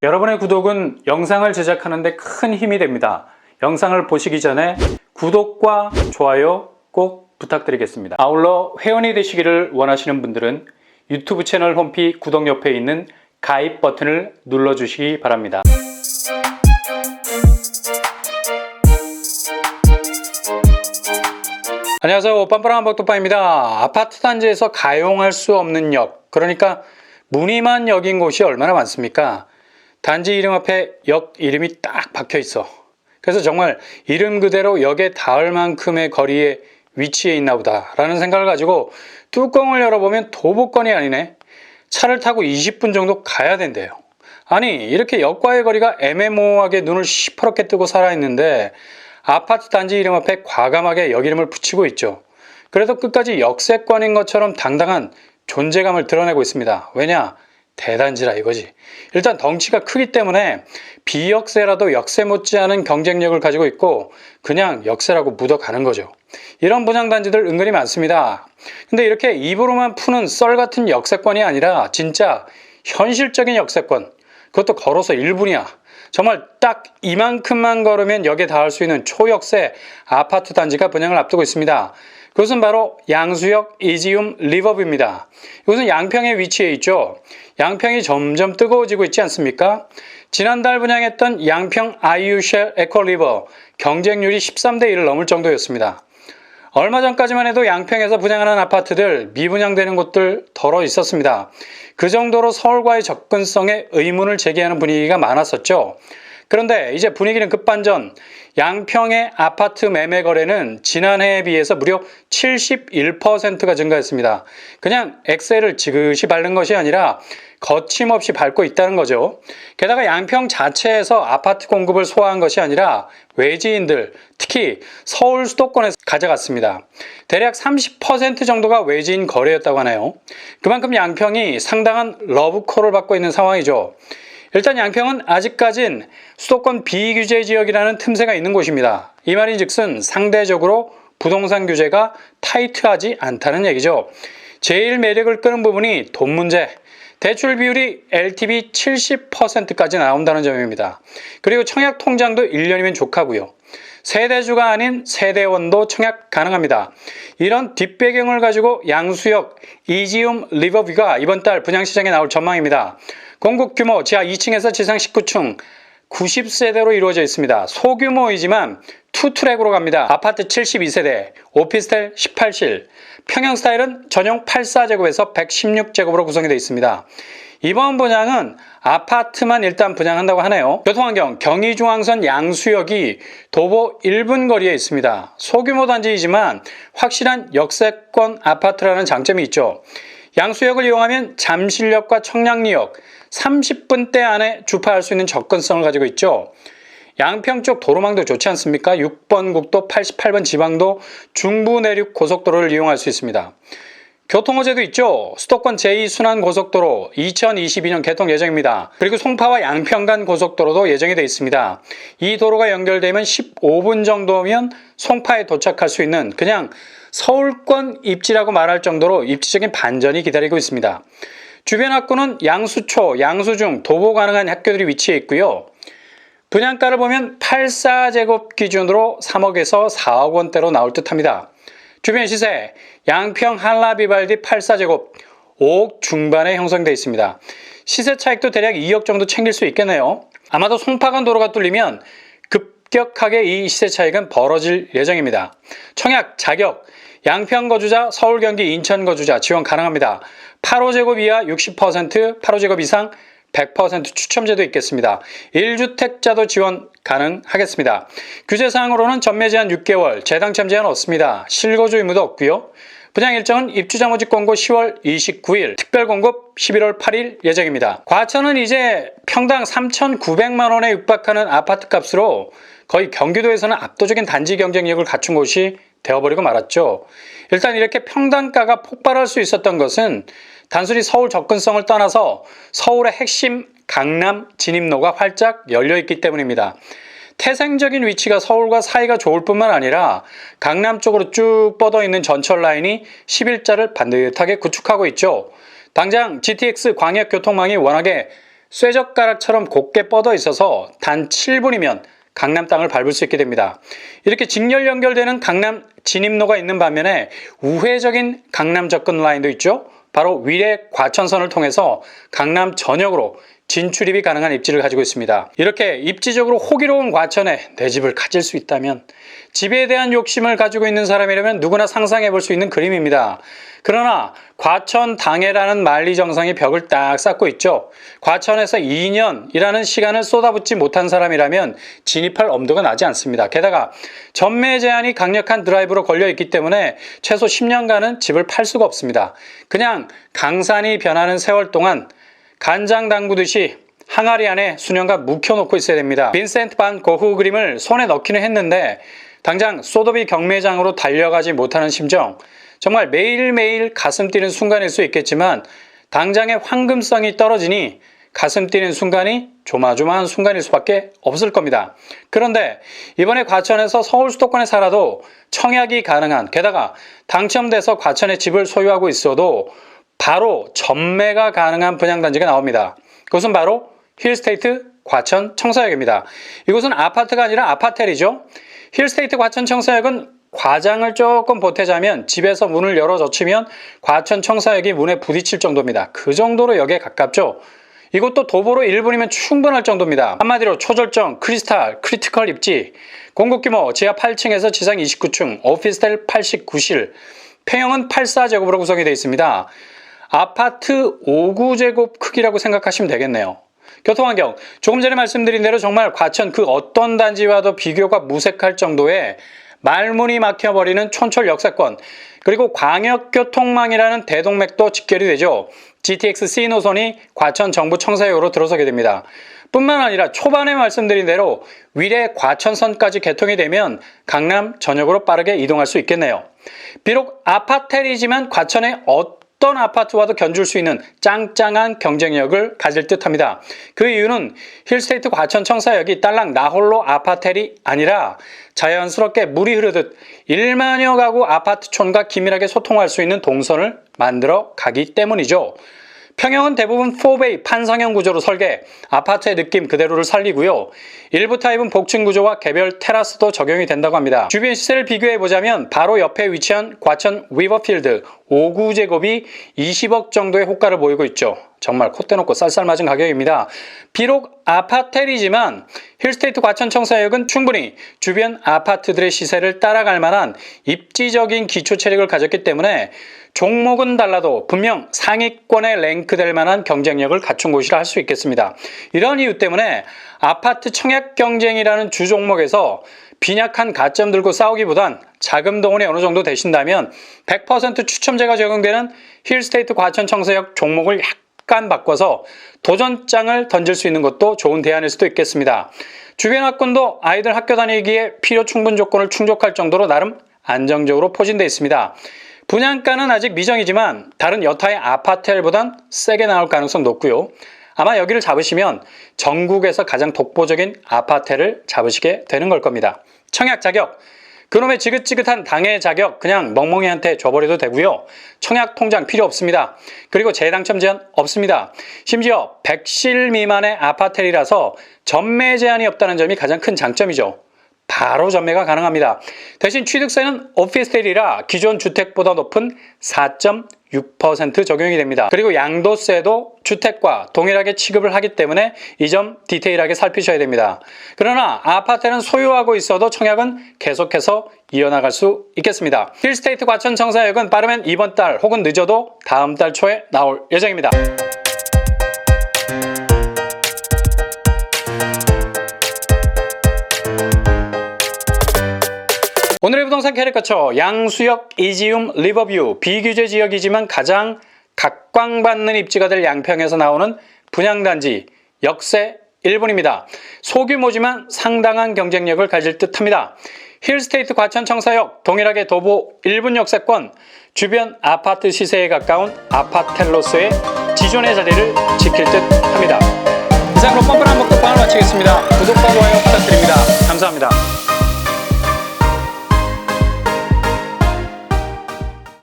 여러분의 구독은 영상을 제작하는 데 큰 힘이 됩니다. 영상을 보시기 전에 구독과 좋아요 꼭 부탁드리겠습니다. 아울러 회원이 되시기를 원하시는 분들은 유튜브 채널 홈피 구독 옆에 있는 가입 버튼을 눌러주시기 바랍니다. 안녕하세요. 빰빠랑 박도빠입니다. 아파트 단지에서 가용할 수 없는 역, 그러니까 무늬만 역인 곳이 얼마나 많습니까? 단지 이름 앞에 역 이름이 딱 박혀 있어. 그래서 정말 이름 그대로 역에 닿을 만큼의 거리에 위치해 있나 보다 라는 생각을 가지고 뚜껑을 열어보면 도보권이 아니네. 차를 타고 20분 정도 가야 된대요. 아니, 이렇게 역과의 거리가 애매모호하게 눈을 시퍼렇게 뜨고 살아있는데 아파트 단지 이름 앞에 과감하게 역 이름을 붙이고 있죠. 그래도 끝까지 역세권인 것처럼 당당한 존재감을 드러내고 있습니다. 왜냐? 대단지라 이거지. 일단 덩치가 크기 때문에 비역세라도 역세 못지않은 경쟁력을 가지고 있고 그냥 역세라고 묻어가는 거죠. 이런 분양단지들 은근히 많습니다. 근데 이렇게 입으로만 푸는 썰같은 역세권이 아니라 진짜 현실적인 역세권, 그것도 걸어서 1분이야. 정말 딱 이만큼만 걸으면 역에 닿을 수 있는 초역세 아파트 단지가 분양을 앞두고 있습니다. 그것은 바로 양수역 이지움 리버뷰입니다. 이것은 양평에 위치해 있죠. 양평이 점점 뜨거워지고 있지 않습니까? 지난달 분양했던 양평 아이유쉘 에코리버 경쟁률이 13대 1을 넘을 정도였습니다. 얼마 전까지만 해도 양평에서 분양하는 아파트들 미분양되는 곳들 덜어 있었습니다. 그 정도로 서울과의 접근성에 의문을 제기하는 분위기가 많았었죠. 그런데 이제 분위기는 급반전. 양평의 아파트 매매 거래는 지난해에 비해서 무려 71%가 증가했습니다. 그냥 엑셀을 지그시 밟는 것이 아니라 거침없이 밟고 있다는 거죠. 게다가 양평 자체에서 아파트 공급을 소화한 것이 아니라 외지인들, 특히 서울 수도권에서 가져갔습니다. 대략 30% 정도가 외지인 거래였다고 하네요. 그만큼 양평이 상당한 러브콜을 받고 있는 상황이죠. 일단 양평은 아직까진 수도권 비규제 지역이라는 틈새가 있는 곳입니다. 이 말인즉슨 상대적으로 부동산 규제가 타이트하지 않다는 얘기죠. 제일 매력을 끄는 부분이 돈 문제. 대출 비율이 LTV 70%까지 나온다는 점입니다. 그리고 청약 통장도 1년이면 족하고요. 세대주가 아닌 세대원도 청약 가능합니다. 이런 뒷배경을 가지고 양수역 이지움 리버뷰가 이번 달 분양시장에 나올 전망입니다. 공급 규모 지하 2층에서 지상 19층 90세대로 이루어져 있습니다. 소규모이지만 투트랙으로 갑니다. 아파트 72세대, 오피스텔 18실, 평형 스타일은 전용 84제곱에서 116제곱으로 구성이 되어 있습니다. 이번 분양은 아파트만 일단 분양한다고 하네요. 교통환경, 경의중앙선 양수역이 도보 1분 거리에 있습니다. 소규모 단지이지만 확실한 역세권 아파트라는 장점이 있죠. 양수역을 이용하면 잠실역과 청량리역 30분대 안에 주파할 수 있는 접근성을 가지고 있죠. 양평 쪽 도로망도 좋지 않습니까? 6번 국도, 88번 지방도, 중부 내륙 고속도로를 이용할 수 있습니다. 교통호재도 있죠. 수도권 제2순환고속도로 2022년 개통 예정입니다. 그리고 송파와 양평 간 고속도로도 예정이 되어 있습니다. 이 도로가 연결되면 15분 정도면 송파에 도착할 수 있는 그냥 서울권 입지라고 말할 정도로 입지적인 반전이 기다리고 있습니다. 주변 학구는 양수초, 양수중, 도보 가능한 학교들이 위치해 있고요. 분양가를 보면 84제곱 기준으로 3억에서 4억 원대로 나올 듯합니다. 주변 시세, 양평 한라비발디 84제곱 5억 중반에 형성되어 있습니다. 시세 차익도 대략 2억 정도 챙길 수 있겠네요. 아마도 송파간 도로가 뚫리면 급격하게 이 시세 차익은 벌어질 예정입니다. 청약, 자격, 양평 거주자, 서울, 경기, 인천 거주자 지원 가능합니다. 8호제곱 이하 60%, 8호제곱 이상 100% 추첨제도 있겠습니다. 1주택자도 지원 가능하겠습니다. 규제사항으로는 전매 제한 6개월, 재당첨 제한 없습니다. 실거주 의무도 없고요. 분양 일정은 입주자 모집 공고 10월 29일, 특별 공급 11월 8일 예정입니다. 과천은 이제 평당 3,900만 원에 육박하는 아파트 값으로 거의 경기도에서는 압도적인 단지 경쟁력을 갖춘 곳이 되어버리고 말았죠. 일단 이렇게 평당가가 폭발할 수 있었던 것은 단순히 서울 접근성을 떠나서 서울의 핵심 강남 진입로가 활짝 열려있기 때문입니다. 태생적인 위치가 서울과 사이가 좋을 뿐만 아니라 강남 쪽으로 쭉 뻗어있는 전철 라인이 11자를 반듯하게 구축하고 있죠. 당장 GTX 광역교통망이 워낙에 쇠젓가락처럼 곱게 뻗어 있어서 단 7분이면 강남 땅을 밟을 수 있게 됩니다. 이렇게 직렬 연결되는 강남 진입로가 있는 반면에 우회적인 강남 접근 라인도 있죠. 바로 위례 과천선을 통해서 강남 전역으로 진출입이 가능한 입지를 가지고 있습니다. 이렇게 입지적으로 호기로운 과천에 내 집을 가질 수 있다면, 집에 대한 욕심을 가지고 있는 사람이라면 누구나 상상해 볼 수 있는 그림입니다. 그러나 과천 당해라는 만리정상이 벽을 딱 쌓고 있죠. 과천에서 2년이라는 시간을 쏟아붓지 못한 사람이라면 진입할 엄두가 나지 않습니다. 게다가 전매 제한이 강력한 드라이브로 걸려 있기 때문에 최소 10년간은 집을 팔 수가 없습니다. 그냥 강산이 변하는 세월 동안 간장 담그듯이 항아리 안에 수년간 묵혀놓고 있어야 됩니다. 빈센트 반 고흐 그림을 손에 넣기는 했는데 당장 소도비 경매장으로 달려가지 못하는 심정, 정말 매일매일 가슴 뛰는 순간일 수 있겠지만 당장의 황금성이 떨어지니 가슴 뛰는 순간이 조마조마한 순간일 수밖에 없을 겁니다. 그런데 이번에 과천에서 서울 수도권에 살아도 청약이 가능한, 게다가 당첨돼서 과천에 집을 소유하고 있어도 바로 전매가 가능한 분양단지가 나옵니다. 그것은 바로 힐스테이트 과천 청사역입니다. 이곳은 아파트가 아니라 아파텔이죠. 힐스테이트 과천 청사역은 과장을 조금 보태자면 집에서 문을 열어 젖히면 과천 청사역이 문에 부딪힐 정도입니다. 그 정도로 역에 가깝죠. 이곳도 도보로 1분이면 충분할 정도입니다. 한마디로 초절정, 크리스탈, 크리티컬 입지, 공급 규모 지하 8층에서 지상 29층, 오피스텔 89실, 평형은 84제곱으로 구성이 되어 있습니다. 아파트 5구제곱 크기라고 생각하시면 되겠네요. 교통환경, 조금 전에 말씀드린 대로 정말 과천 그 어떤 단지와도 비교가 무색할 정도의 말문이 막혀버리는 촌철 역세권, 그리고 광역교통망이라는 대동맥도 직결이 되죠. GTX-C 노선이 과천 정부 청사역으로 들어서게 됩니다. 뿐만 아니라 초반에 말씀드린 대로 위례 과천선까지 개통이 되면 강남 전역으로 빠르게 이동할 수 있겠네요. 비록 아파텔이지만 과천의 어떤 아파트와도 견줄 수 있는 짱짱한 경쟁력을 가질 듯합니다. 그 이유는 힐스테이트 과천 청사역이 딸랑 나홀로 아파텔이 아니라 자연스럽게 물이 흐르듯 1만여 가구 아파트촌과 긴밀하게 소통할 수 있는 동선을 만들어 가기 때문이죠. 평형은 대부분 4베이 판상형 구조로 설계, 아파트의 느낌 그대로를 살리고요. 일부 타입은 복층 구조와 개별 테라스도 적용이 된다고 합니다. 주변 시세를 비교해보자면 바로 옆에 위치한 과천 위버필드 5구제곱이 20억 정도의 호가를 보이고 있죠. 정말 콧대 놓고 쌀쌀 맞은 가격입니다. 비록 아파텔이지만 힐스테이트 과천 청사역은 충분히 주변 아파트들의 시세를 따라갈 만한 입지적인 기초 체력을 가졌기 때문에 종목은 달라도 분명 상위권에 랭크될 만한 경쟁력을 갖춘 곳이라 할 수 있겠습니다. 이런 이유 때문에 아파트 청약 경쟁이라는 주종목에서 빈약한 가점 들고 싸우기보단 자금 동원이 어느 정도 되신다면 100% 추첨제가 적용되는 힐스테이트 과천 청사역 종목을 약간 바꿔서 도전장을 던질 수 있는 것도 좋은 대안일 수도 있겠습니다. 주변 학군도 아이들 학교 다니기에 필요 충분 조건을 충족할 정도로 나름 안정적으로 포진되어 있습니다. 분양가는 아직 미정이지만 다른 여타의 아파텔보단 세게 나올 가능성 높고요. 아마 여기를 잡으시면 전국에서 가장 독보적인 아파텔을 잡으시게 되는 걸 겁니다. 청약 자격, 그놈의 지긋지긋한 당해 자격 그냥 멍멍이한테 줘버려도 되고요. 청약 통장 필요 없습니다. 그리고 재당첨 제한 없습니다. 심지어 100실 미만의 아파텔이라서 전매 제한이 없다는 점이 가장 큰 장점이죠. 바로 전매가 가능합니다. 대신 취득세는 오피스텔이라 기존 주택보다 높은 4.6% 적용이 됩니다. 그리고 양도세도 주택과 동일하게 취급을 하기 때문에 이 점 디테일하게 살피셔야 됩니다. 그러나 아파트는 소유하고 있어도 청약은 계속해서 이어나갈 수 있겠습니다. 힐스테이트 과천 청사역은 빠르면 이번 달 혹은 늦어도 다음 달 초에 나올 예정입니다. 오늘의 부동산 캐릭터처 양수역, 이지움, 리버뷰 비규제 지역이지만 가장 각광받는 입지가 될 양평에서 나오는 분양단지 역세 1분입니다. 소규모지만 상당한 경쟁력을 가질 듯합니다. 힐스테이트 과천 청사역 동일하게 도보 1분 역세권, 주변 아파트 시세에 가까운 아파텔로서의 지존의 자리를 지킬 듯합니다. 이상으로 뻔뻔한 먹방을 마치겠습니다. 구독과 좋아요 부탁드립니다. 감사합니다.